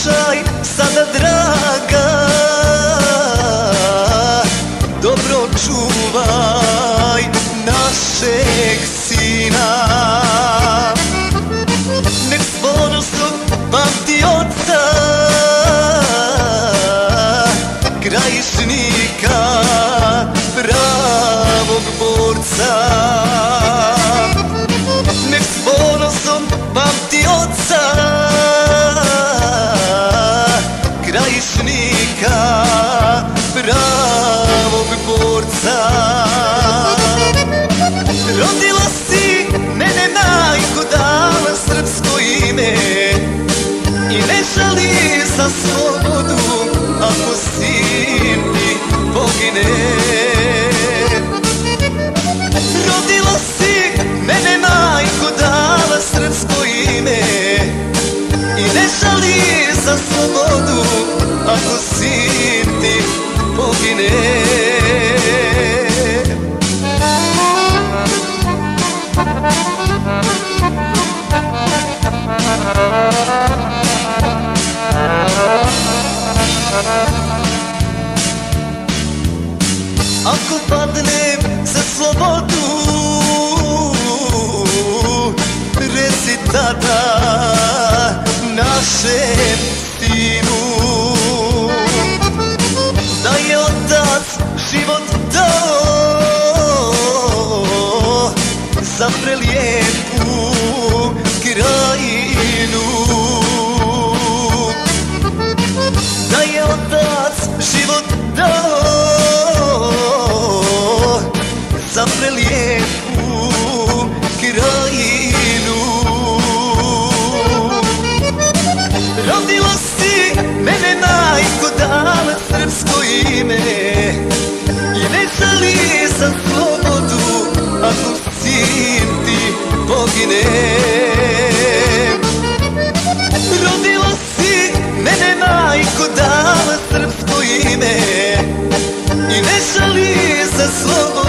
slušaj sada draga, dobro čuvaj našeg sina. Nek s ponosom pamti oca, Krajišnika, pravog borca. Nek s ponosom pamti oca, Krajišnika, pravog borca. Rodila si mene majko, dala srpsko ime i ne žali za slobodu ako sin ti pogine. Rodila si mene majko, dala srpsko ime i ne žali za slobodu ako sin ti pogine. Ako padnem za slobodu, reci tada našem sinu da je otac život dao za prelijepu krajinu. Da je otac život dao za prelijepu krajinu. Rodila si mene majko, dala srpsko ime i ne žali za slobodu ako sin ti pogine. Rodila si mene majko, dala srpsko ime i ne žali za slobodu